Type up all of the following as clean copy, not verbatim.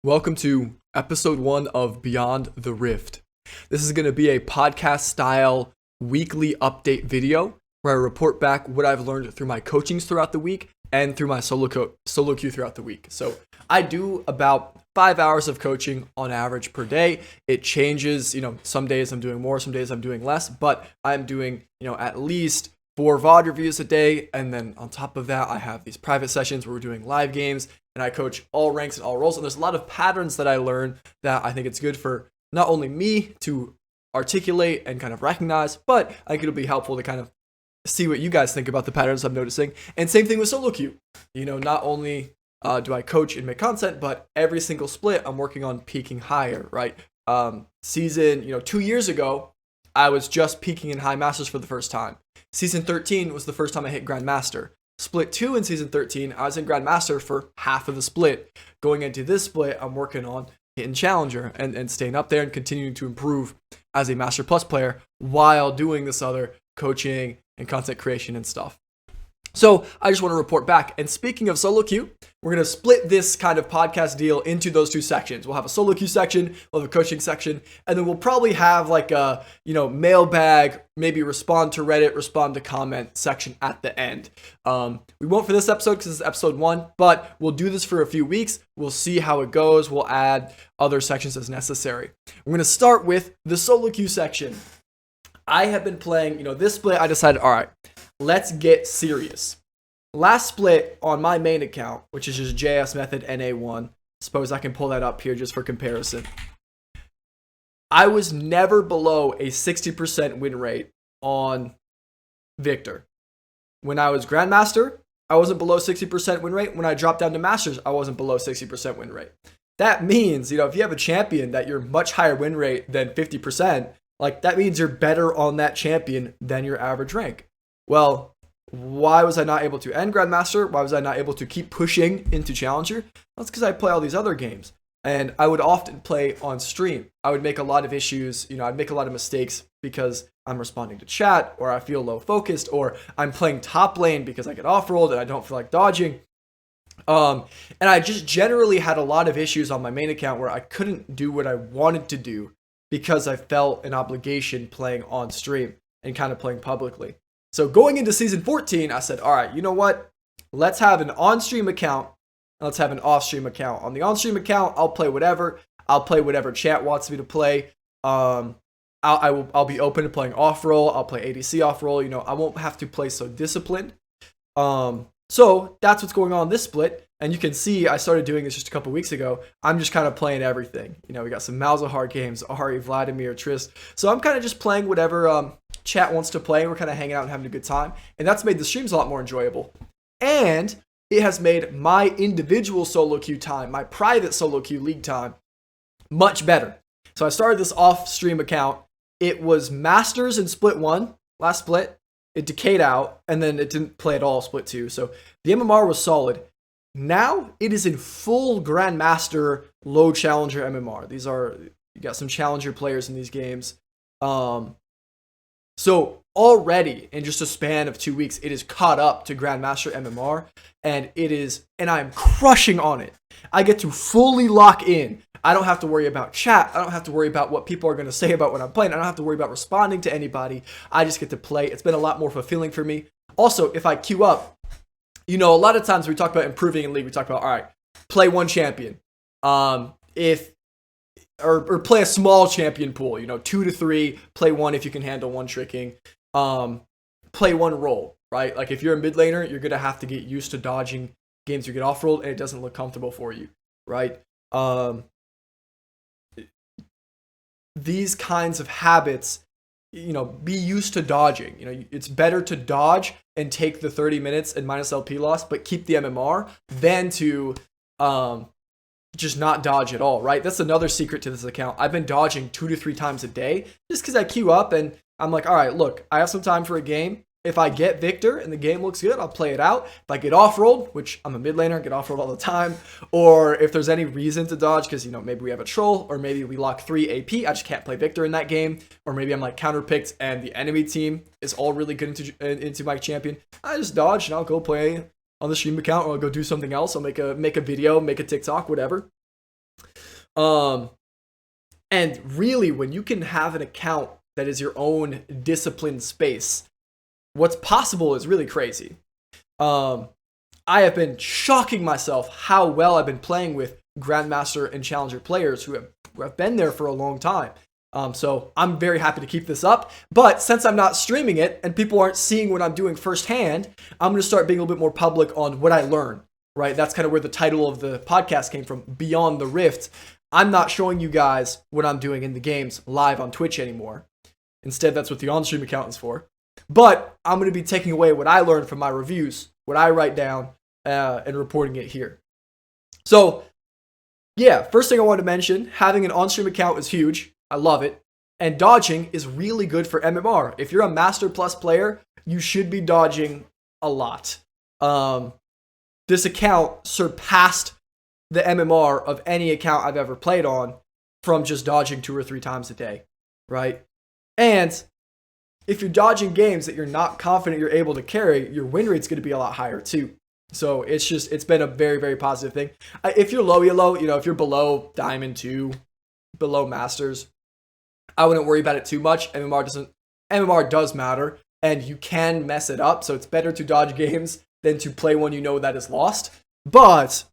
Welcome to episode 1 of Beyond the Rift. This is going to be a podcast style weekly update video where I report back what I've learned through my coachings throughout the week and through my solo queue throughout the week. So I do about 5 hours of coaching on average per day. It changes, some days I'm doing more, some days I'm doing less, but I'm doing, at least 4 VOD reviews a day. And then on top of that, I have these private sessions where we're doing live games and I coach all ranks and all roles. And there's a lot of patterns that I learn that I think it's good for not only me to articulate and kind of recognize, but I think it'll be helpful to kind of see what you guys think about the patterns I'm noticing. And same thing with solo queue. Not only do I coach and make content, but every single split I'm working on peaking higher, right? Season, 2 years ago, I was just peaking in high masters for the first time. Season 13 was the first time I hit Grandmaster. Split 2 in season 13, I was in Grandmaster for half of the split. Going into this split, I'm working on hitting Challenger and staying up there and continuing to improve as a Master Plus player while doing this other coaching and content creation and stuff. So I just want to report back. And speaking of solo queue, we're going to split this kind of podcast deal into those two sections. We'll have a solo queue section, we'll have a coaching section, and then we'll probably have like a, mailbag, maybe respond to Reddit, respond to comment section at the end. We won't for this episode because it's episode 1, but we'll do this for a few weeks. We'll see how it goes. We'll add other sections as necessary. I'm going to start with the solo queue section. I have been playing, this split, I decided, all right, let's get serious. Last split on my main account, which is just JS Method NA1, suppose I can pull that up here just for comparison. I was never below a 60% win rate on Victor. When I was Grandmaster, I wasn't below 60% win rate. When I dropped down to Masters, I wasn't below 60% win rate. That means, if you have a champion that you're much higher win rate than 50%, that means you're better on that champion than your average rank. Well, why was I not able to end Grandmaster? Why was I not able to keep pushing into Challenger? That's because I play all these other games. And I would often play on stream. I would make a lot of issues, I'd make a lot of mistakes because I'm responding to chat, or I feel low focused, or I'm playing top lane because I get off-rolled and I don't feel like dodging. And I just generally had a lot of issues on my main account where I couldn't do what I wanted to do because I felt an obligation playing on stream and kind of playing publicly. So going into season 14, I said, all right, you know what? Let's have an on-stream account and let's have an off-stream account. On the on-stream account, I'll play whatever. I'll play whatever chat wants me to play. I'll be open to playing off-roll. I'll play ADC off-roll. I won't have to play so disciplined. So that's what's going on this split. And you can see I started doing this just a couple weeks ago. I'm just kind of playing everything. We got some Malzahar games, Ahri, Vladimir, Trist. So I'm kind of just playing whatever chat wants to play. We're kind of hanging out and having a good time. And that's made the streams a lot more enjoyable. And it has made my individual solo queue time, my private solo queue league time, much better. So I started this off-stream account. It was Masters in split 1, last split. It decayed out, and then it didn't play at all split 2. So the MMR was solid. Now it is in full Grandmaster, low Challenger MMR. You got some Challenger players in these games. So already in just a span of 2 weeks, it is caught up to Grandmaster MMR, and I'm crushing on it. I get to fully lock in. I don't have to worry about chat. I don't have to worry about what people are going to say about what I'm playing. I don't have to worry about responding to anybody. I just get to play. It's been a lot more fulfilling for me. Also, if I queue up, a lot of times we talk about improving in League. We talk about, all right, play one champion. Or play a small champion pool, 2 to 3, play one if you can handle one tricking. Play one role, right? Like if you're a mid laner, you're going to have to get used to dodging games you get off-rolled and it doesn't look comfortable for you, right? These kinds of habits, be used to dodging. It's better to dodge and take the 30 minutes and minus LP loss, but keep the MMR than to just not dodge at all, right? That's another secret to this account. I've been dodging 2 to 3 times a day just because I queue up and I'm like, all right, look, I have some time for a game. If I get Victor and the game looks good, I'll play it out. If I get off-rolled, which I'm a mid laner, get off-rolled all the time, or if there's any reason to dodge because, maybe we have a troll, or maybe we lock 3 AP, I just can't play Victor in that game, or maybe I'm like counterpicked and the enemy team is all really good into my champion, I just dodge and I'll go play on the stream account, or I'll go do something else. I'll make a video, make a TikTok, whatever. Um, and really, when you can have an account that is your own disciplined space, what's possible is really crazy. I have been shocking myself how well I've been playing with Grandmaster and Challenger players who have been there for a long time. So I'm very happy to keep this up. But since I'm not streaming it and people aren't seeing what I'm doing firsthand, I'm going to start being a little bit more public on what I learn, right? That's kind of where the title of the podcast came from, Beyond the Rift. I'm not showing you guys what I'm doing in the games live on Twitch anymore. Instead, that's what the on-stream account is for. But I'm going to be taking away what I learned from my reviews, what I write down, and reporting it here. So, yeah, first thing I wanted to mention, having an on-stream account is huge. I love it. And dodging is really good for MMR. If you're a Master Plus player, you should be dodging a lot. This account surpassed the MMR of any account I've ever played on from just dodging 2 or 3 times a day, right? And if you're dodging games that you're not confident you're able to carry, your win rate's going to be a lot higher too. So it's been a very, very positive thing. If you're low elo, if you're below Diamond 2, below Masters, I wouldn't worry about it too much. MMR does matter, and you can mess it up, so it's better to dodge games than to play one that is lost. But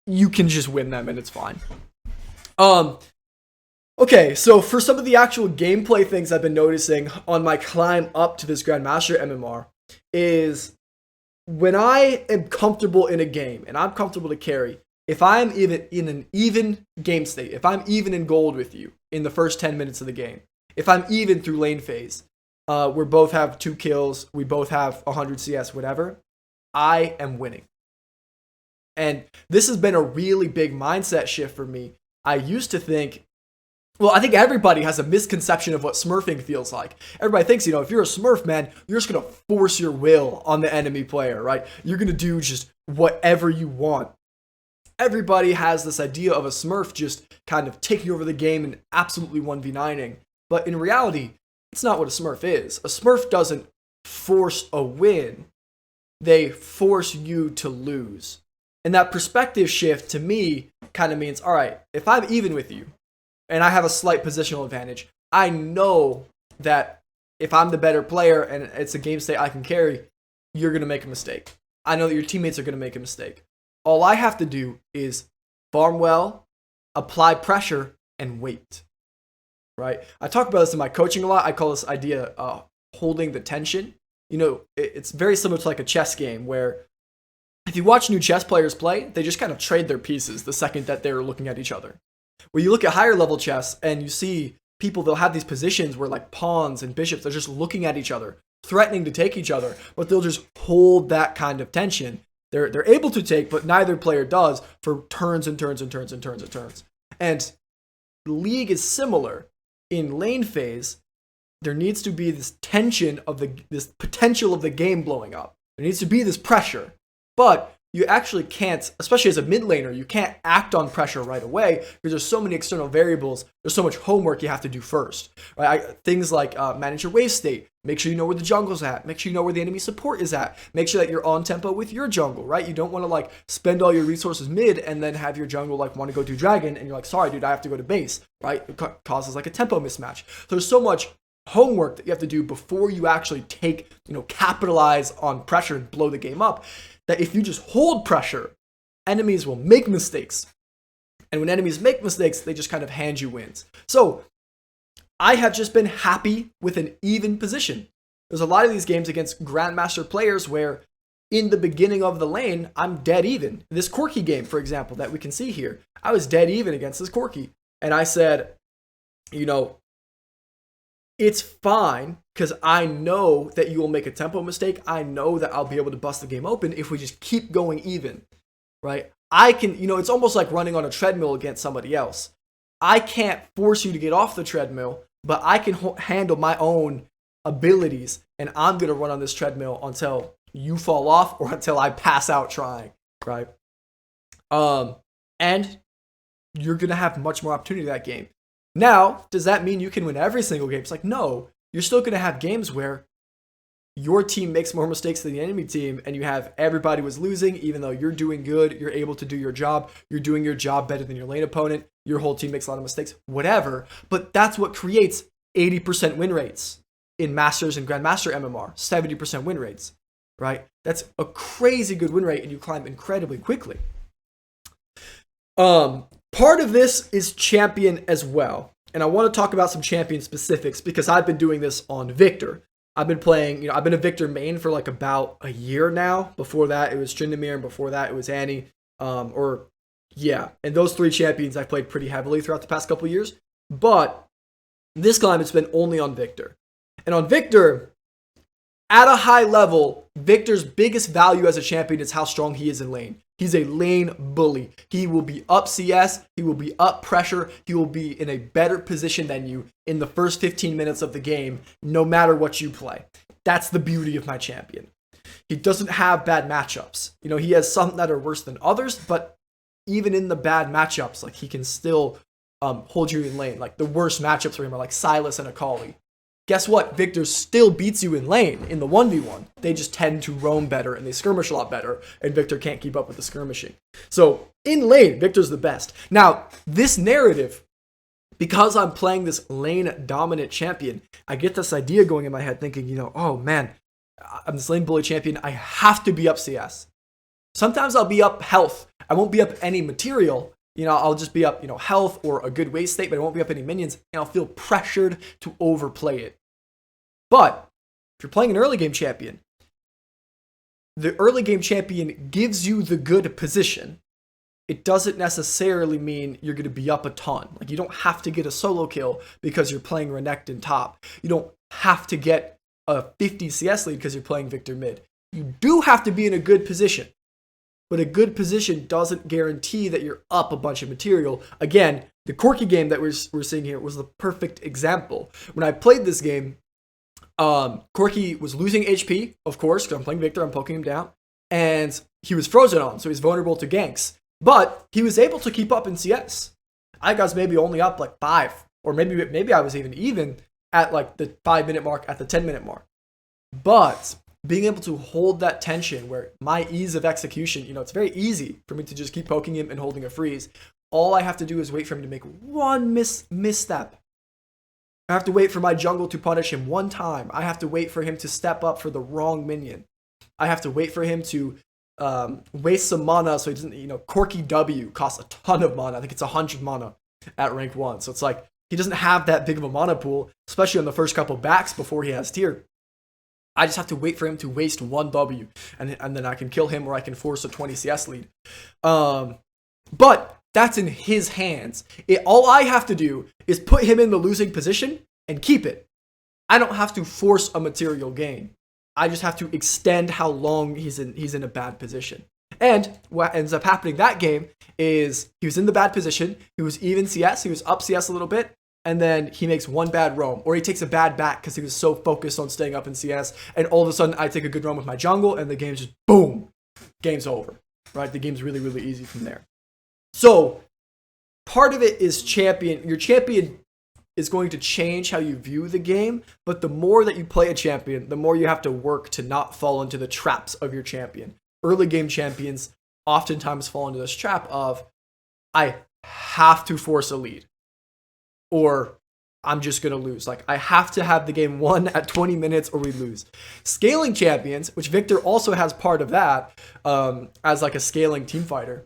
you can just win them, and it's fine. Okay, so for some of the actual gameplay things I've been noticing on my climb up to this Grandmaster MMR is when I am comfortable in a game and I'm comfortable to carry, if I'm even in an even game state, if I'm even in gold with you in the first 10 minutes of the game, if I'm even through lane phase, we both have 2 kills, we both have 100 CS, whatever, I am winning. And this has been a really big mindset shift for me. I used to think, I think everybody has a misconception of what smurfing feels like. Everybody thinks, if you're a smurf, man, you're just going to force your will on the enemy player, right? You're going to do just whatever you want. Everybody has this idea of a smurf just kind of taking over the game and absolutely 1v9ing. But in reality, it's not what a smurf is. A smurf doesn't force a win. They force you to lose. And that perspective shift to me kind of means, all right, if I'm even with you, and I have a slight positional advantage, I know that if I'm the better player and it's a game state I can carry, you're going to make a mistake. I know that your teammates are going to make a mistake. All I have to do is farm well, apply pressure, and wait. Right? I talk about this in my coaching a lot. I call this idea holding the tension. It's very similar to like a chess game where if you watch new chess players play, they just kind of trade their pieces the second that they're looking at each other. Where you look at higher level chess and you see people, they'll have these positions where like pawns and bishops, they're just looking at each other, threatening to take each other, but they'll just hold that kind of tension. They're able to take, but neither player does for turns and turns and turns and turns and turns. And the league is similar. In lane phase, there needs to be this tension of this potential of the game blowing up. There needs to be this pressure, but you actually can't, especially as a mid laner, you can't act on pressure right away because there's so many external variables. There's so much homework you have to do first. Right? Things like manage your wave state. Make sure you know where the jungle's at. Make sure you know where the enemy support is at. Make sure that you're on tempo with your jungle, right? You don't want to spend all your resources mid and then have your jungle want to go do dragon and you're like, sorry, dude, I have to go to base, right? It causes a tempo mismatch. There's so much homework that you have to do before you actually capitalize on pressure and blow the game up, that if you just hold pressure, enemies will make mistakes. And when enemies make mistakes, they just kind of hand you wins. So I have just been happy with an even position. There's a lot of these games against Grandmaster players where in the beginning of the lane, I'm dead even. This Corki game, for example, that we can see here, I was dead even against this Corki. And I said, it's fine because I know that you will make a tempo mistake. I know that I'll be able to bust the game open if we just keep going even, right? I can, it's almost like running on a treadmill against somebody else. I can't force you to get off the treadmill, but I can handle my own abilities, and I'm going to run on this treadmill until you fall off or until I pass out trying, right? And you're going to have much more opportunity in that game. Now, does that mean you can win every single game? It's like, no, you're still going to have games where your team makes more mistakes than the enemy team, and you have everybody was losing, even though you're doing good, you're able to do your job, you're doing your job better than your lane opponent, your whole team makes a lot of mistakes, whatever. But that's what creates 80% win rates in Masters and Grandmaster MMR, 70% win rates, right? That's a crazy good win rate, and you climb incredibly quickly. Part of this is champion as well. And I want to talk about some champion specifics because I've been doing this on Victor. I've been playing, I've been a Victor main for like about a year now. Before that, it was Tryndamere, and before that, it was Annie. And those 3 champions I've played pretty heavily throughout the past couple of years. But this climb, it's been only on Victor. And on Victor, at a high level, Victor's biggest value as a champion is how strong he is in lane. He's a lane bully. He will be up CS, he will be up pressure, he will be in a better position than you in the first 15 minutes of the game, no matter what you play. That's the beauty of my champion. He doesn't have bad matchups. He has some that are worse than others, but even in the bad matchups, like he can still hold you in lane. Like the worst matchups for him are like Sylas and Akali. Guess what? Victor still beats you in lane in the 1v1. They just tend to roam better and they skirmish a lot better, and Victor can't keep up with the skirmishing. So in lane, Victor's the best. Now, this narrative, because I'm playing this lane dominant champion, I get this idea going in my head thinking, oh man, I'm this lane bully champion. I have to be up CS. Sometimes I'll be up health. I won't be up any material. I'll just be up, health or a good waste state, but I won't be up any minions, and I'll feel pressured to overplay it. But if you're playing an early game champion, the early game champion gives you the good position. It doesn't necessarily mean you're going to be up a ton. Like, you don't have to get a solo kill because you're playing Renekton top. You don't have to get a 50 CS lead because you're playing Victor mid. You do have to be in a good position. But a good position doesn't guarantee that you're up a bunch of material. Again, the Corki game that we're seeing here was the perfect example. When I played this game, Corki was losing HP, of course, because I'm playing Victor, I'm poking him down, and he was frozen on, so he's vulnerable to ganks. But he was able to keep up in CS. I was maybe only up like 5, or maybe I was even at like the 5-minute mark, at the 10-minute mark. But being able to hold that tension where my ease of execution, it's very easy for me to just keep poking him and holding a freeze. All I have to do is wait for him to make one misstep. I have to wait for my jungle to punish him one time. I have to wait for him to step up for the wrong minion. I have to wait for him to waste some mana so he doesn't, Corki W costs a ton of mana. I think it's 100 mana at rank 1. So it's like, he doesn't have that big of a mana pool, especially on the first couple backs before he has tier. I just have to wait for him to waste 1 W, and then I can kill him, or I can force a 20 CS lead. But that's in his hands. All I have to do is put him in the losing position and keep it. I don't have to force a material gain. I just have to extend how long he's in a bad position. And what ends up happening that game is he was in the bad position. He was even CS. He was up CS a little bit. And then he makes one bad roam, or he takes a bad back because he was so focused on staying up in CS. And all of a sudden, I take a good roam with my jungle, and the game's just boom, game's over. Right? The game's really, really easy from there. So part of it is champion. Your champion is going to change how you view the game, but the more that you play a champion, the more you have to work to not fall into the traps of your champion. Early game champions oftentimes fall into this trap of, I have to force a lead, or I'm just going to lose. Like, I have to have the game won at 20 minutes or we lose. Scaling champions, which Victor also has part of that, as like a scaling team fighter,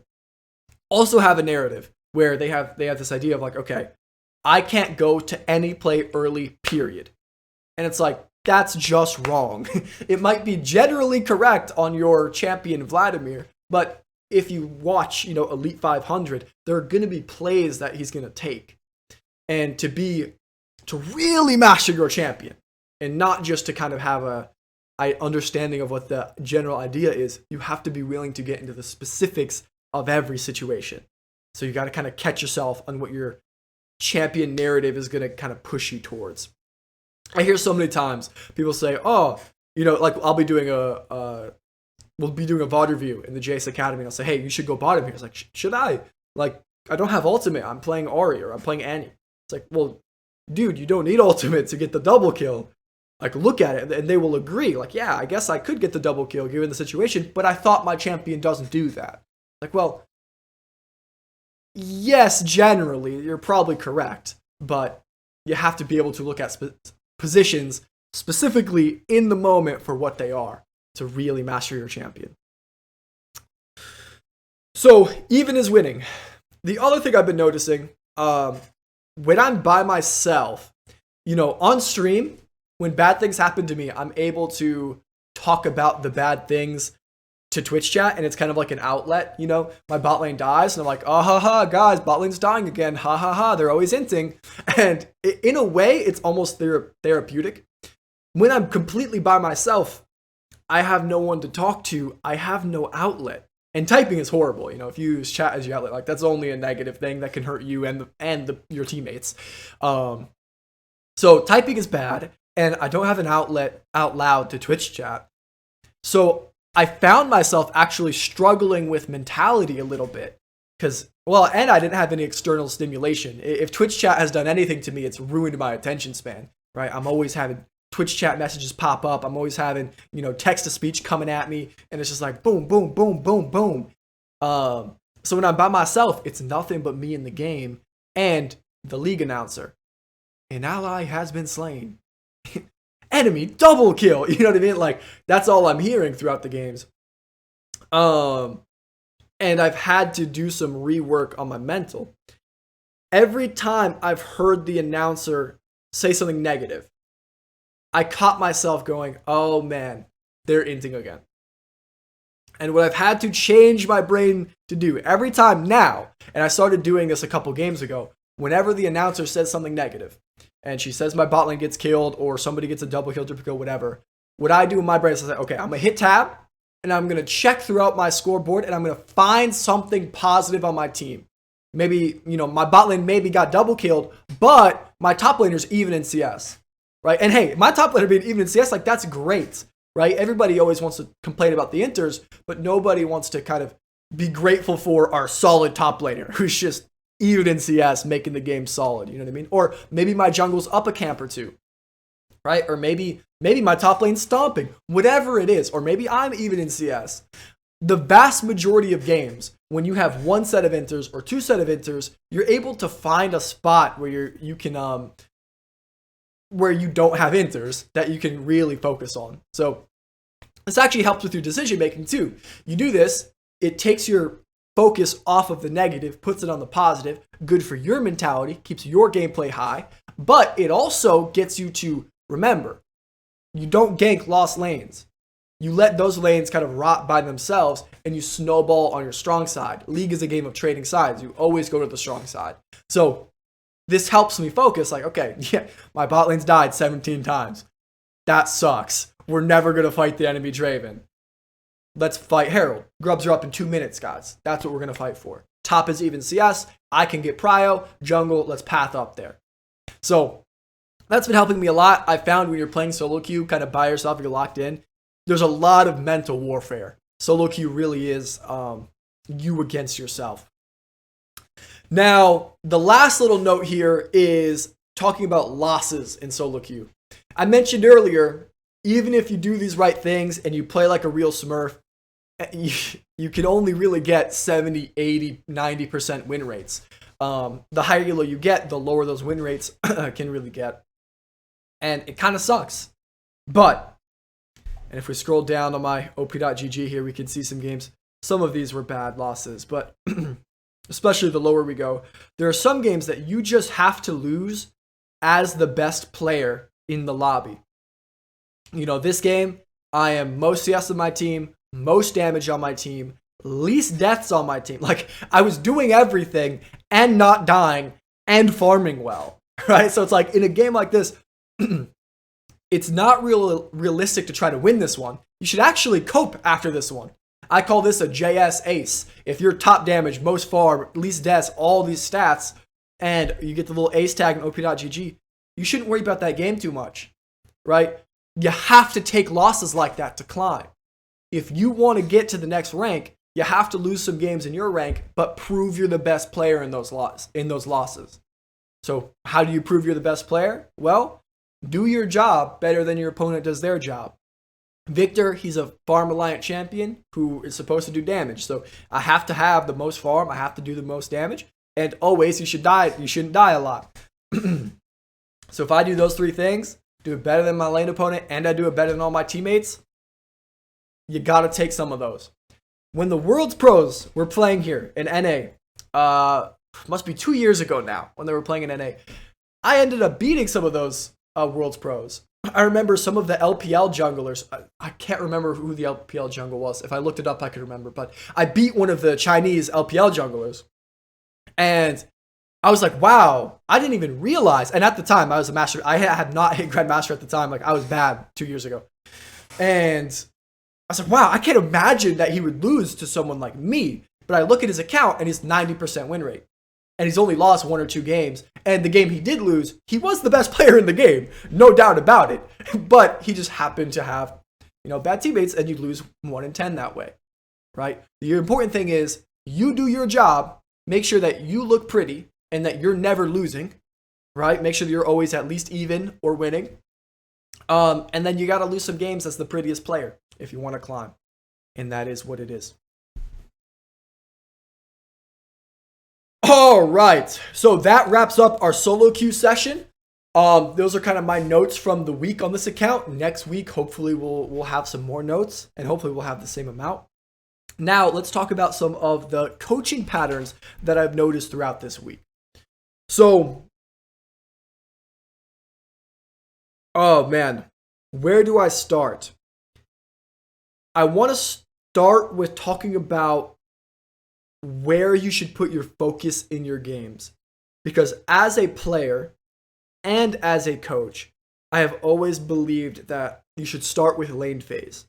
also have a narrative where they have this idea of like, okay, I can't go to any play early, period. And it's like, that's just wrong. It might be generally correct on your champion Vladimir, but if you watch, Elite 500, there are going to be plays that he's going to take. And to really master your champion, and not just to kind of have a understanding of what the general idea is, you have to be willing to get into the specifics of every situation. So you got to kind of catch yourself on what your champion narrative is going to kind of push you towards. I hear so many times people say, oh, like we'll be doing a VOD review in the JS Academy, and I'll say, hey, you should go bottom here. It's like, should I? Like, I don't have ultimate. I'm playing Ahri, or I'm playing Annie. It's like, well, dude, you don't need ultimate to get the double kill. like look at it and they will agree. Like, yeah, I guess I could get the double kill given the situation, but I thought my champion doesn't do that. Like, well, yes, generally, you're probably correct, but you have to be able to look at positions specifically in the moment for what they are to really master your champion. So, even is winning. The other thing I've been noticing, when I'm by myself, on stream, when bad things happen to me, I'm able to talk about the bad things to Twitch chat, and it's kind of like an outlet. My bot lane dies, and I'm like, oh, ha, ha, guys, bot lane's dying again, ha, ha, ha, they're always hinting. And in a way, it's almost therapeutic. When I'm completely by myself, I have no one to talk to, I have no outlet. And typing is horrible. If you use chat as your outlet, like that's only a negative thing that can hurt you and your teammates. So typing is bad, and I don't have an outlet out loud to Twitch chat. So I found myself actually struggling with mentality a little bit and I didn't have any external stimulation. If Twitch chat has done anything to me, it's ruined my attention span, right? I'm always having Twitch chat messages pop up. I'm always having, text to speech coming at me, and it's just like boom, boom, boom, boom, boom. So when I'm by myself, it's nothing but me in the game and the league announcer. An ally has been slain. Enemy double kill. You know what I mean? Like, that's all I'm hearing throughout the games. And I've had to do some rework on my mental. Every time I've heard the announcer say something negative, I caught myself going, oh man, they're inting again. And what I've had to change my brain to do every time now, and I started doing this a couple games ago, whenever the announcer says something negative, and she says my bot lane gets killed, or somebody gets a double kill, triple kill, whatever, what I do in my brain is I say, okay, I'm going to hit tab, and I'm going to check throughout my scoreboard, and I'm going to find something positive on my team. Maybe, my bot lane maybe got double killed, but my top laner's even in CS, right? And hey, my top laner being even in CS, like, that's great, right? Everybody always wants to complain about the inters, but nobody wants to kind of be grateful for our solid top laner, who's just even in CS, making the game solid, you know what I mean? Or maybe my jungle's up a camp or two, right? Or maybe my top lane's stomping, whatever it is. Or maybe I'm even in CS. The vast majority of games, when you have one set of inters or two set of inters, you're able to find a spot where you can where you don't have inters that you can really focus on. So this actually helps with your decision making too. You do this, it takes your focus off of the negative, puts it on the positive, good for your mentality, keeps your gameplay high, but it also gets you to remember, you don't gank lost lanes. You let those lanes kind of rot by themselves, and you snowball on your strong side. League is a game of trading sides. You always go to the strong side. So this helps me focus, like, okay, yeah, my bot lane's died 17 times. That sucks. We're never going to fight the enemy Draven. Let's fight Herald. Grubs are up in 2 minutes, guys. That's what we're going to fight for. Top is even CS. I can get prio. Jungle, let's path up there. So that's been helping me a lot. I found when you're playing solo queue, kind of by yourself, you're locked in, there's a lot of mental warfare. Solo queue really is you against yourself. Now, the last little note here is talking about losses in solo queue. I mentioned earlier, even if you do these right things and you play like a real smurf, you can only really get 70, 80, 90% win rates. The higher elo you get, the lower those win rates can really get. And it kind of sucks. But, and if we scroll down on my op.gg here, we can see some games. Some of these were bad losses, but especially the lower we go, there are some games that you just have to lose as the best player in the lobby. This game, I am most CS on my team, most damage on my team, least deaths on my team. Like, I was doing everything and not dying and farming well, right? So it's like, in a game like this, it's not realistic to try to win this one. You should actually cope after this one. I call this a JS ace. If you're top damage, most farm, least deaths, all these stats, and you get the little ace tag in op.gg, you shouldn't worry about that game too much, right? You have to take losses like that to climb. If you want to get to the next rank, you have to lose some games in your rank, but prove you're the best player in those losses. So how do you prove you're the best player? Well, Do your job better than your opponent does their job. Victor, he's a farm reliant champion who is supposed to do damage. So I have to have the most farm. I have to do the most damage. And always, you shouldn't die a lot. So if I do those three things, do it better than my lane opponent, and I do it better than all my teammates, you got to take some of those. When the World's Pros were playing here in NA, must be 2 years ago now when they were playing in NA, I ended up beating some of those World's Pros. I remember some of the LPL junglers. I can't remember who the LPL jungle was. If I looked it up, I could remember. But I beat one of the Chinese LPL junglers. And I was like, wow, I didn't even realize. And at the time, I was a master. I had not hit Grandmaster at the time. Like, I was bad 2 years ago. And I was like, wow, I can't imagine that he would lose to someone like me. But I look at his account, and he's 90% win rate. And he's only lost 1 or 2 games. And the game he did lose, he was the best player in the game. No doubt about it. But he just happened to have, bad teammates, and you lose 1 in 10 that way, right? The important thing is you do your job, make sure that you look pretty, and that you're never losing, right? Make sure that you're always at least even or winning. And then you got to lose some games as the prettiest player if you want to climb. And that is what it is. All right, so that wraps up our solo queue session. Those are kind of my notes from the week on this account. Next week, hopefully we'll have some more notes, and hopefully we'll have the same amount. Now, let's talk about some of the coaching patterns that I've noticed throughout this week. So, oh man, where do I start? I want to start with talking about where you should put your focus in your games. Because as a player and as a coach, I have always believed that you should start with lane phase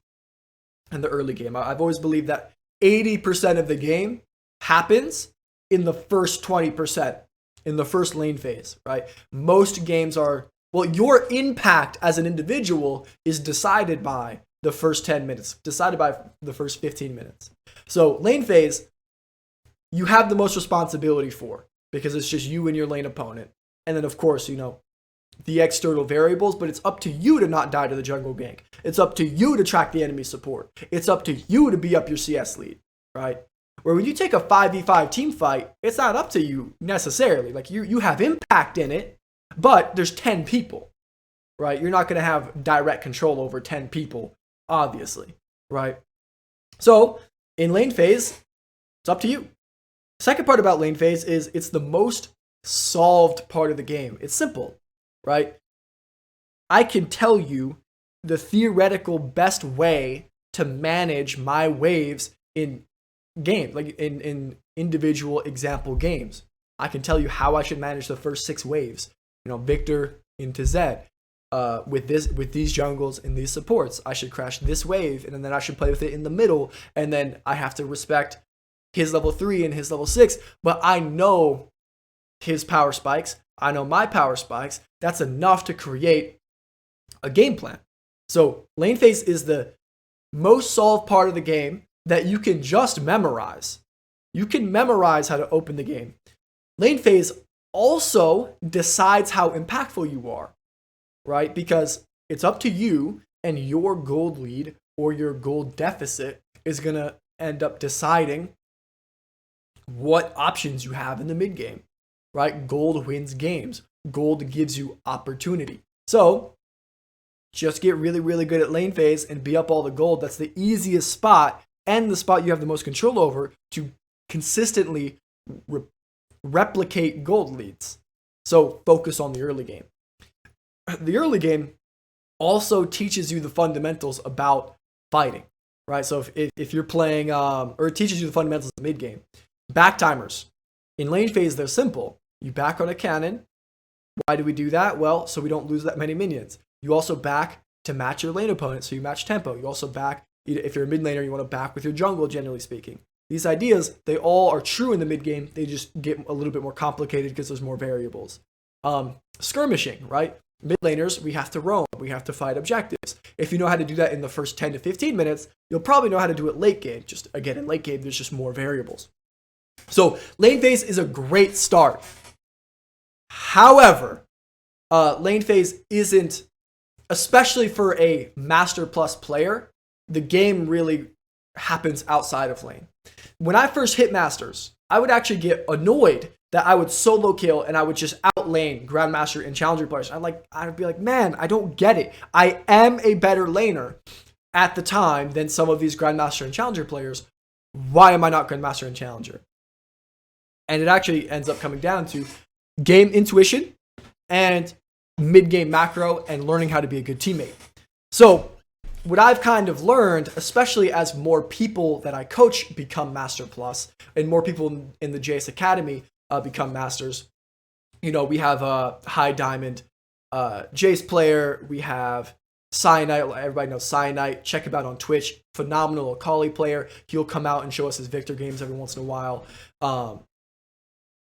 in the early game. I've always believed that 80% of the game happens in the first 20%, in the first lane phase, right? Most games are, your impact as an individual is decided by the first 10 minutes, decided by the first 15 minutes. So lane phase, you have the most responsibility for, because it's just you and your lane opponent. And then, of course, the external variables, but it's up to you to not die to the jungle gank. It's up to you to track the enemy support. It's up to you to be up your CS lead, right? Where when you take a 5v5 team fight, it's not up to you necessarily. Like, you have impact in it, but there's 10 people, right? You're not going to have direct control over 10 people, obviously, right? So, in lane phase, it's up to you. Second part about lane phase is it's the most solved part of the game. It's simple, right? I can tell you the theoretical best way to manage my waves in game, like in individual example games. I can tell you how I should manage the first 6 waves. Victor into Zed. With these jungles and these supports, I should crash this wave, and then I should play with it in the middle, and then I have to respect his level 3 and his level 6, but I know his power spikes. I know my power spikes. That's enough to create a game plan. So lane phase is the most solved part of the game that you can just memorize. You can memorize how to open the game. Lane phase also decides how impactful you are, right? Because it's up to you, and your gold lead or your gold deficit is going to end up deciding what options you have in the mid game, right? Gold wins games. Gold gives you opportunity. So just get really, really good at lane phase and be up all the gold. That's the easiest spot and the spot you have the most control over to consistently replicate gold leads. So focus on the early game. The early game also teaches you the fundamentals about fighting, right? So if you're playing, or it teaches you the fundamentals of the mid game. Back timers. In lane phase, they're simple. You back on a cannon. Why do we do that? Well, so we don't lose that many minions. You also back to match your lane opponent, so you match tempo. You also back, if you're a mid laner, you want to back with your jungle, generally speaking. These ideas, they all are true in the mid game. They just get a little bit more complicated because there's more variables. Skirmishing, right? Mid laners, we have to roam. We have to fight objectives. If you know how to do that in the first 10 to 15 minutes, you'll probably know how to do it late game. Just again, in late game, there's just more variables. So lane phase is a great start. However, lane phase isn't, especially for a Master Plus player, the game really happens outside of lane. When I first hit Masters, I would actually get annoyed that I would solo kill and I would just outlane Grandmaster and Challenger players. I'd be like, man, I don't get it. I am a better laner at the time than some of these Grandmaster and Challenger players. Why am I not Grandmaster and Challenger? And it actually ends up coming down to game intuition and mid-game macro and learning how to be a good teammate. So what I've kind of learned, especially as more people that I coach become Master Plus and more people in the JS Academy become Masters, we have a high diamond Jace player. We have Cyanite. Everybody knows Cyanite. Check him out on Twitch. Phenomenal Akali player. He'll come out and show us his Victor games every once in a while.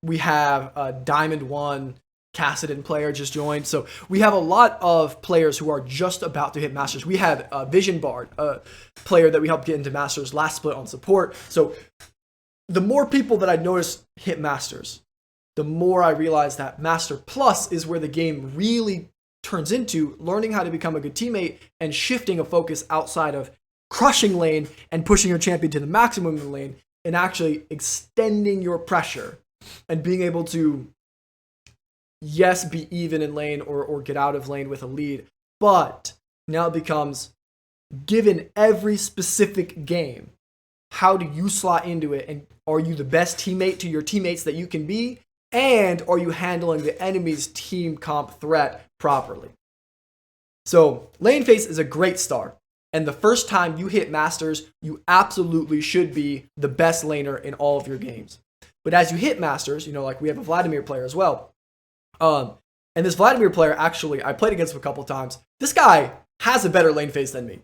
We have a Diamond 1 Cassidon player just joined. So we have a lot of players who are just about to hit Masters. We had Vision Bard, a player that we helped get into Masters last split on support. So the more people that I notice hit Masters, the more I realize that Master Plus is where the game really turns into learning how to become a good teammate and shifting a focus outside of crushing lane and pushing your champion to the maximum in the lane and actually extending your pressure and being able to, yes, be even in lane or get out of lane with a lead, but now it becomes, given every specific game, how do you slot into it, and are you the best teammate to your teammates that you can be, and are you handling the enemy's team comp threat properly? So lane phase is a great start, and the first time you hit Masters, you absolutely should be the best laner in all of your games. But as you hit Masters, like we have a Vladimir player as well, and this Vladimir player, actually, I played against him a couple times. This guy has a better lane phase than me.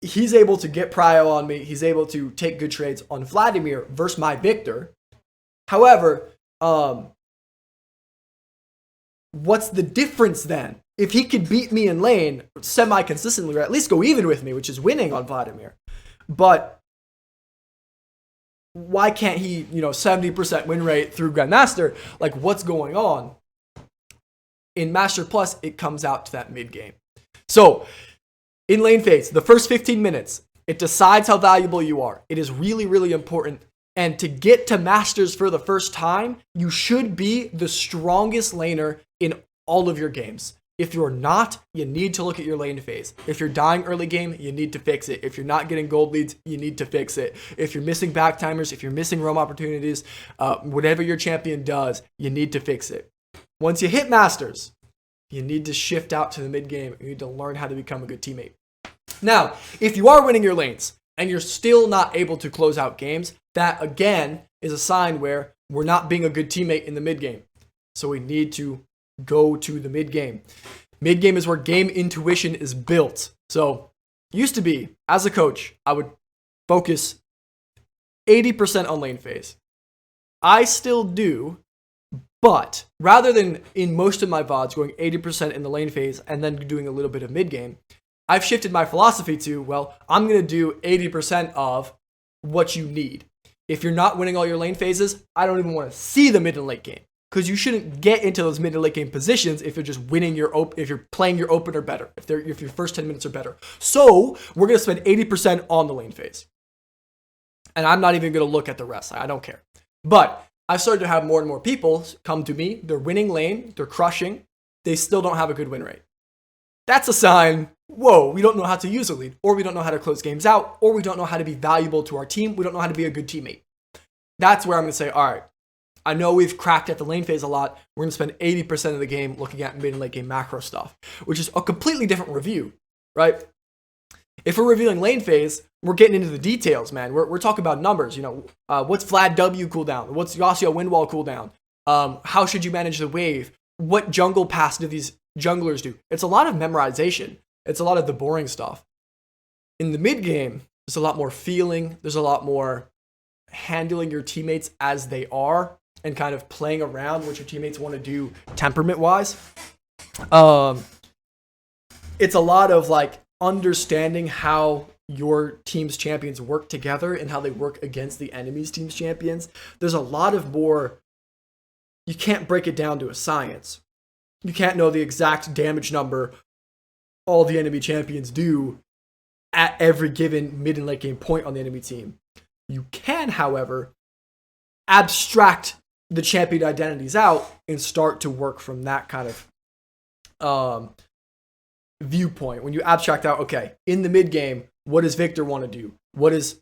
He's able to get prio on me. He's able to take good trades on Vladimir versus my Victor. However, what's the difference then? If he could beat me in lane semi-consistently, or at least go even with me, which is winning on Vladimir, but why can't he, 70% win rate through Grandmaster? Like, what's going on? In Master Plus, it comes out to that mid game. So, in lane phase, the first 15 minutes, it decides how valuable you are. It is really, really important. And to get to Masters for the first time, you should be the strongest laner in all of your games. If you're not, you need to look at your lane phase. If you're dying early game, you need to fix it. If you're not getting gold leads, you need to fix it. If you're missing back timers, if you're missing roam opportunities, whatever your champion does, you need to fix it. Once you hit Masters, you need to shift out to the mid game. You need to learn how to become a good teammate. Now, if you are winning your lanes and you're still not able to close out games, that again is a sign where we're not being a good teammate in the mid game. So we need to go to the mid game. Mid game is where game intuition is built. So used to be, as a coach, I would focus 80% on lane phase. I still do, but rather than in most of my VODs going 80% in the lane phase and then doing a little bit of mid game, I've shifted my philosophy to, well, I'm going to do 80% of what you need. If you're not winning all your lane phases, I don't even want to see the mid and late game, because you shouldn't get into those mid and late game positions if you're just winning if you're playing your opener better, if your first 10 minutes are better. So we're going to spend 80% on the lane phase. And I'm not even going to look at the rest. I don't care. But I've started to have more and more people come to me. They're winning lane. They're crushing. They still don't have a good win rate. That's a sign, whoa, we don't know how to use a lead, or we don't know how to close games out, or we don't know how to be valuable to our team. We don't know how to be a good teammate. That's where I'm going to say, all right, I know we've cracked at the lane phase a lot. We're going to spend 80% of the game looking at mid and late game macro stuff, which is a completely different review, right? If we're reviewing lane phase, we're getting into the details, man. We're talking about numbers. What's Vlad W cooldown? What's Yasuo Windwall cooldown? How should you manage the wave? What jungle pass do these junglers do? It's a lot of memorization. It's a lot of the boring stuff. In the mid game, there's a lot more feeling. There's a lot more handling your teammates as they are and kind of playing around what your teammates want to do temperament-wise. It's a lot of like understanding how your team's champions work together and how they work against the enemy's team's champions. There's a lot of more, you can't break it down to a science. You can't know the exact damage number all the enemy champions do at every given mid and late game point on the enemy team. You can, however, abstract the champion identities out and start to work from that kind of viewpoint. When you abstract out, okay, in the mid game, what does Victor want to do? What does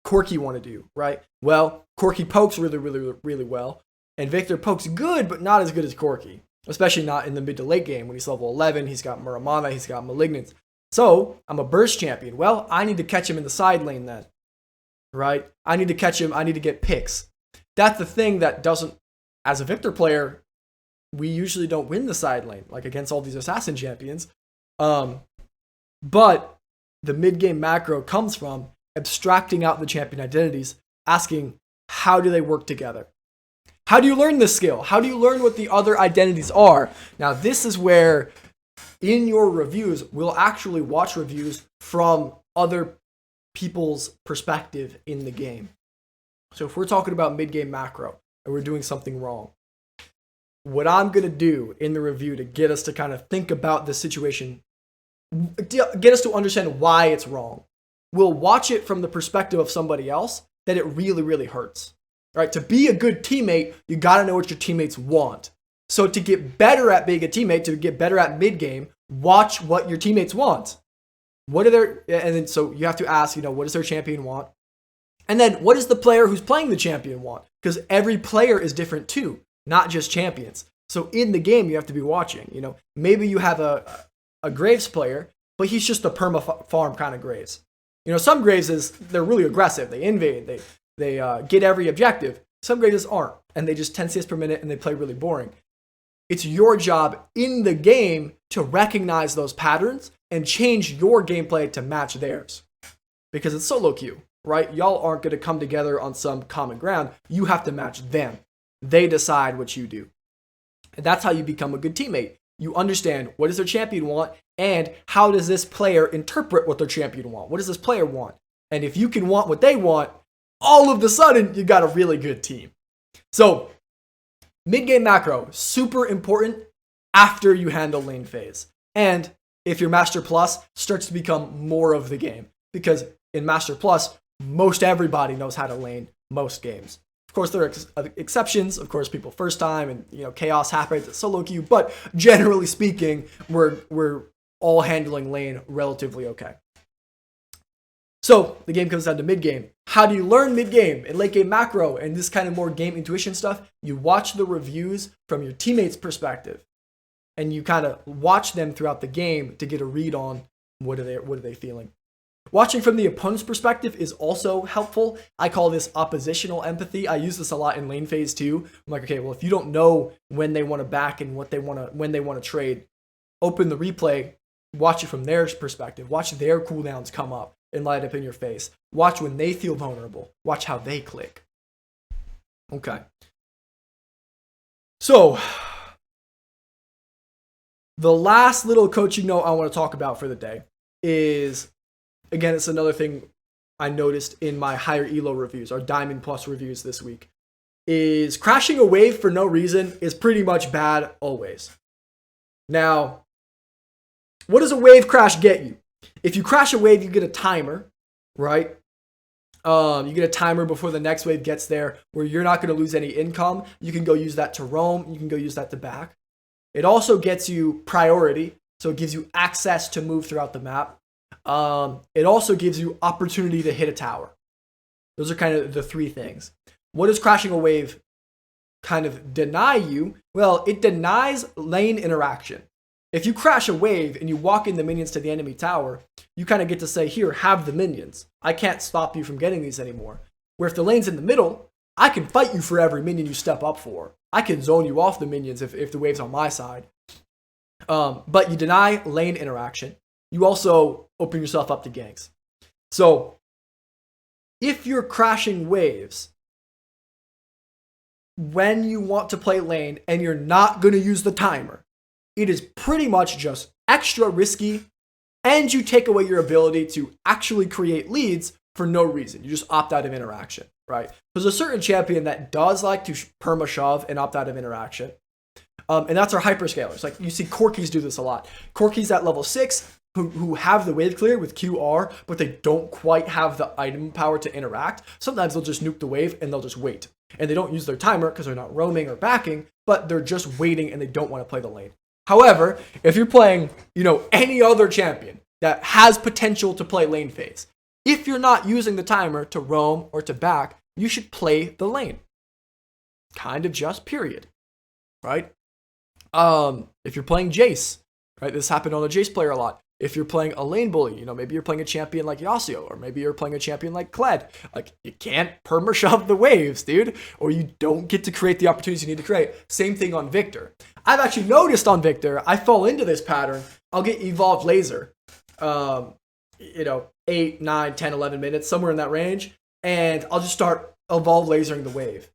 Corky want to do, right? Well, Corky pokes really, really, really well, and Victor pokes good, but not as good as Corky, especially not in the mid to late game when he's level 11, he's got Muramana, he's got Malignance. So, I'm a burst champion. Well, I need to catch him in the side lane then, right? I need to catch him, I need to get picks. That's the thing that doesn't, as a Victor player, we usually don't win the side lane, like against all these assassin champions. But the mid-game macro comes from abstracting out the champion identities, asking, how do they work together? How do you learn this skill? How do you learn what the other identities are? Now, this is where, in your reviews, we'll actually watch reviews from other people's perspective in the game. So if we're talking about mid-game macro and we're doing something wrong, what I'm going to do in the review to get us to kind of think about the situation, get us to understand why it's wrong, we'll watch it from the perspective of somebody else that it really, really hurts. Right? To be a good teammate, you got to know what your teammates want. So to get better at being a teammate, to get better at mid-game, watch what your teammates want. What are their, and then so you have to ask, what does their champion want? And then what does the player who's playing the champion want? Because every player is different too, not just champions. So in the game, you have to be watching. Maybe you have a Graves player, but he's just a perma farm kind of Graves. Some Graves they're really aggressive. They invade. They get every objective. Some Graves aren't, and they just 10 CS per minute and they play really boring. It's your job in the game to recognize those patterns and change your gameplay to match theirs. Because it's solo queue, right? Y'all aren't going to come together on some common ground. You have to match them. They decide what you do. And that's how you become a good teammate. You understand what does their champion want and how does this player interpret what their champion want? What does this player want? And if you can want what they want, all of a sudden you got a really good team. So mid-game macro, super important after you handle lane phase. And if your Master Plus starts to become more of the game. Because in Master Plus, most everybody knows how to lane most games. Of course, there are exceptions. Of course, people first time and chaos happens at solo queue. But generally speaking, we're all handling lane relatively okay. So the game comes down to mid game. How do you learn mid game and late game macro and this kind of more game intuition stuff? You watch the reviews from your teammates' perspective, and you kind of watch them throughout the game to get a read on what are they feeling. Watching from the opponent's perspective is also helpful. I call this oppositional empathy. I use this a lot in lane phase too. I'm like, okay, well, if you don't know when they want to back and when they want to trade, open the replay, watch it from their perspective. Watch their cooldowns come up and light up in your face. Watch when they feel vulnerable. Watch how they click. Okay. So, the last little coaching note I want to talk about for the day is, again, it's another thing I noticed in my higher elo reviews, our Diamond Plus reviews this week, is crashing a wave for no reason is pretty much bad always. Now, what does a wave crash get you? If you crash a wave, you get a timer, right? You get a timer before the next wave gets there where you're not going to lose any income. You can go use that to roam. You can go use that to back. It also gets you priority, so it gives you access to move throughout the map. It also gives you opportunity to hit a tower. Those are kind of the three things. What does crashing a wave kind of deny you? Well, it denies lane interaction. If you crash a wave and you walk in the minions to the enemy tower, you kind of get to say, here, have the minions. I can't stop you from getting these anymore. Where if the lane's in the middle, I can fight you for every minion you step up for. I can zone you off the minions if the wave's on my side. But you deny lane interaction. You also open yourself up to ganks. So if you're crashing waves when you want to play lane and you're not going to use the timer, it is pretty much just extra risky, and you take away your ability to actually create leads for no reason. You just opt out of interaction, right? There's a certain champion that does like to perma shove and opt out of interaction. And that's our hyperscalers. Like you see Corkis do this a lot. Corkis at level 6 who have the wave clear with QR, but they don't quite have the item power to interact. Sometimes they'll just nuke the wave and they'll just wait. And they don't use their timer because they're not roaming or backing, but they're just waiting and they don't want to play the lane. However, if you're playing, any other champion that has potential to play lane phase, if you're not using the timer to roam or to back, you should play the lane. Kind of just period. Right? If you're playing Jace, right? This happened on a Jace player a lot. If you're playing a lane bully, maybe you're playing a champion like Yasuo, or maybe you're playing a champion like Kled. Like, you can't perma-shove the waves, dude, or you don't get to create the opportunities you need to create. Same thing on Victor. I've actually noticed on Victor, I fall into this pattern. I'll get Evolved Laser, 8, 9, 10, 11 minutes, somewhere in that range, and I'll just start Evolved Lasering the wave.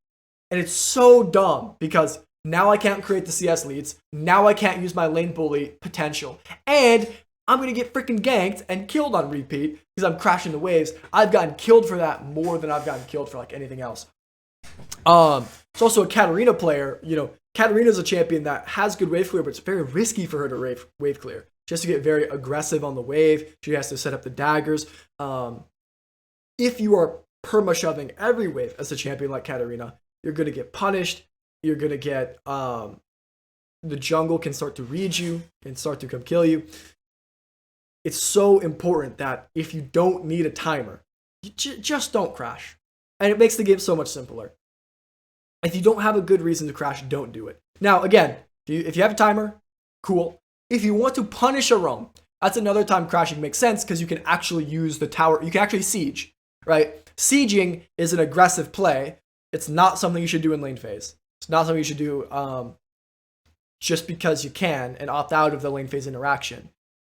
And it's so dumb, because now I can't create the CS leads, now I can't use my lane bully potential, and I'm going to get freaking ganked and killed on repeat because I'm crashing the waves. I've gotten killed for that more than I've gotten killed for like anything else. It's also a Katarina player. Katarina's a champion that has good wave clear, but it's very risky for her to wave clear. She has to get very aggressive on the wave. She has to set up the daggers. If you are perma-shoving every wave as a champion like Katarina, you're going to get punished. You're going to get... the jungle can start to read you and start to come kill you. It's so important that if you don't need a timer, you just don't crash. And it makes the game so much simpler. If you don't have a good reason to crash, don't do it. Now, again, if you have a timer, cool. If you want to punish a roam, that's another time crashing makes sense because you can actually use the tower. You can actually siege, right? Sieging is an aggressive play. It's not something you should do in lane phase. It's not something you should do just because you can and opt out of the lane phase interaction.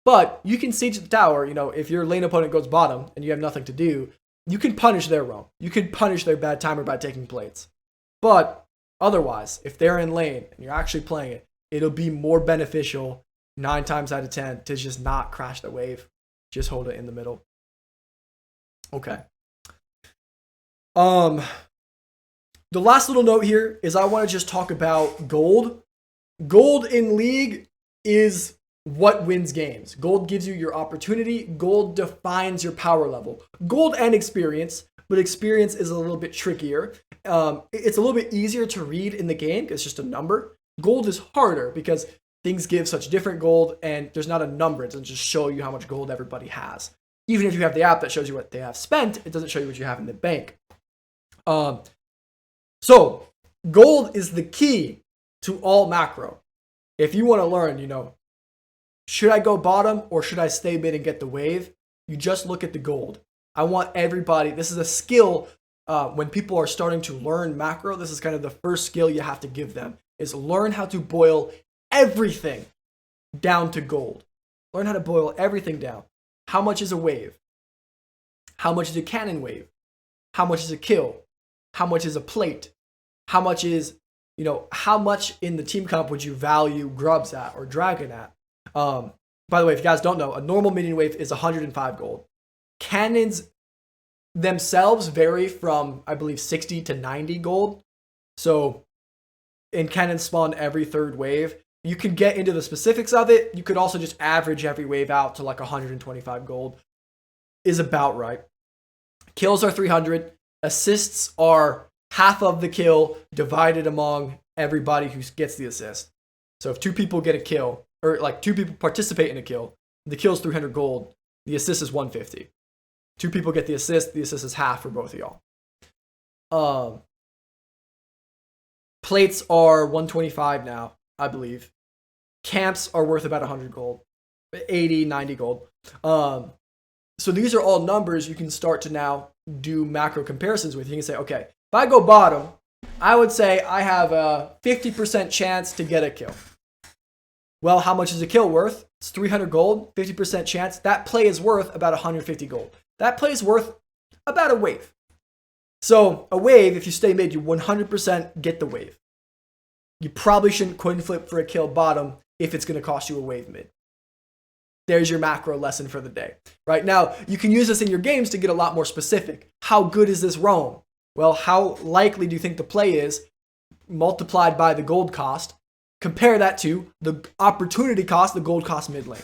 But you can siege the tower, if your lane opponent goes bottom and you have nothing to do, you can punish their roam. You can punish their bad timer by taking plates. But otherwise, if they're in lane and you're actually playing it, it'll be more beneficial 9 times out of 10 to just not crash the wave. Just hold it in the middle. Okay. The last little note here is I want to just talk about gold. Gold in League is what wins games. Gold gives you your opportunity. Gold defines your power level. Gold and experience, but experience is a little bit trickier. It's a little bit easier to read in the game because it's just a number. Gold is harder because things give such different gold and there's not a number. It doesn't just show you how much gold everybody has. Even if you have the app that shows you what they have spent, it doesn't show you what you have in the bank. So gold is the key to all macro. If you want to learn, should I go bottom or should I stay mid and get the wave? You just look at the gold. I want everybody, this is a skill when people are starting to learn macro, this is kind of the first skill you have to give them, is learn how to boil everything down to gold. Learn how to boil everything down. How much is a wave? How much is a cannon wave? How much is a kill? How much is a plate? How much is, how much in the team comp would you value grubs at or dragon at? By the way, if you guys don't know, a normal minion wave is 105 gold. Cannons themselves vary from, I believe, 60 to 90 gold. So, and cannons spawn every third wave. You can get into the specifics of it. You could also just average every wave out to like 125 gold. Is about right. Kills are 300. Assists are half of the kill divided among everybody who gets the assist. So if 2 people get a kill, or like 2 people participate in a kill, the kill is 300 gold, the assist is 150. 2 people get the assist is half for both of y'all. Plates are 125 now, I believe. Camps are worth about 100 gold, 80, 90 gold. So these are all numbers you can start to now do macro comparisons with. You can say, okay, if I go bottom, I would say I have a 50% chance to get a kill. Well, how much is a kill worth? It's 300 gold, 50% chance. That play is worth about 150 gold. That play is worth about a wave. So a wave, if you stay mid, you 100% get the wave. You probably shouldn't coin flip for a kill bottom if it's going to cost you a wave mid. There's your macro lesson for the day. Right now, you can use this in your games to get a lot more specific. How good is this roam? Well, how likely do you think the play is multiplied by the gold cost? compare that to the opportunity cost, the gold cost mid lane.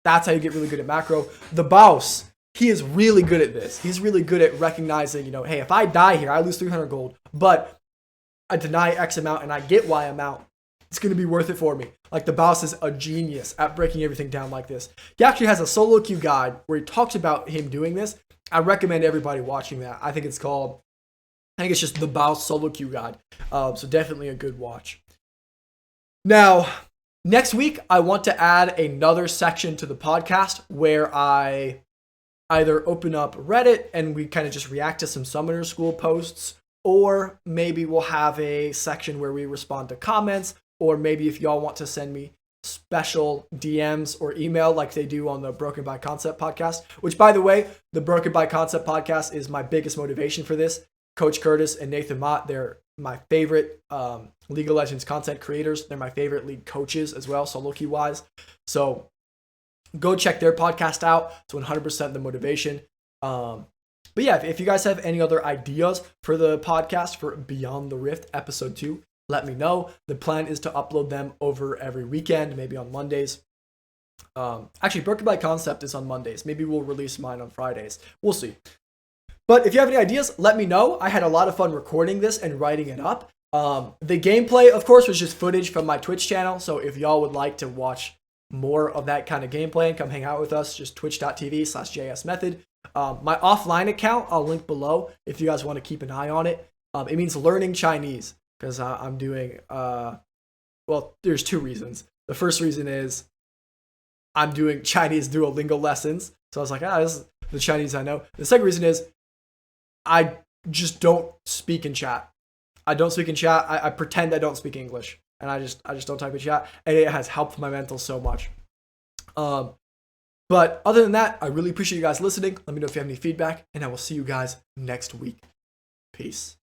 That's how you get really good at macro. The Baus, he is really good at this. He's really good at recognizing, hey, if I die here, I lose 300 gold, but I deny X amount and I get Y amount. It's going to be worth it for me. Like, the Baus is a genius at breaking everything down like this. He actually has a solo queue guide where he talks about him doing this. I recommend everybody watching that. I think it's just the Baus solo queue guide. So definitely a good watch. Now, next week, I want to add another section to the podcast where I either open up Reddit and we kind of just react to some Summoner School posts, or maybe we'll have a section where we respond to comments, or maybe if y'all want to send me special DMs or email like they do on the Broken by Concept podcast, which, by the way, the Broken by Concept podcast is my biggest motivation for this. Coach Curtis and Nathan Mott, they're my favorite League of Legends content creators. They're my favorite league coaches as well, solo queue wise. So go check their podcast out. It's 100% the motivation. But yeah, if you guys have any other ideas for the podcast for Beyond the Rift episode 2, let me know. The plan is to upload them over every weekend, maybe on Mondays. Actually, Broken by Concept is on Mondays. Maybe we'll release mine on Fridays. We'll see. But if you have any ideas, let me know. I had a lot of fun recording this and writing it up. The gameplay, of course, was just footage from my Twitch channel. So if y'all would like to watch more of that kind of gameplay and come hang out with us, just twitch.tv/JSMethod. My offline account, I'll link below if you guys want to keep an eye on it. It means learning Chinese, because I'm doing, well, there's 2 reasons. The first reason is I'm doing Chinese Duolingo lessons. So I was like, this is the Chinese I know. The second reason is I just don't speak in chat. I don't speak in chat. I pretend I don't speak English, and I just don't type in chat, and it has helped my mental so much. But other than that, I really appreciate you guys listening. Let me know if you have any feedback, and I will see you guys next week. Peace.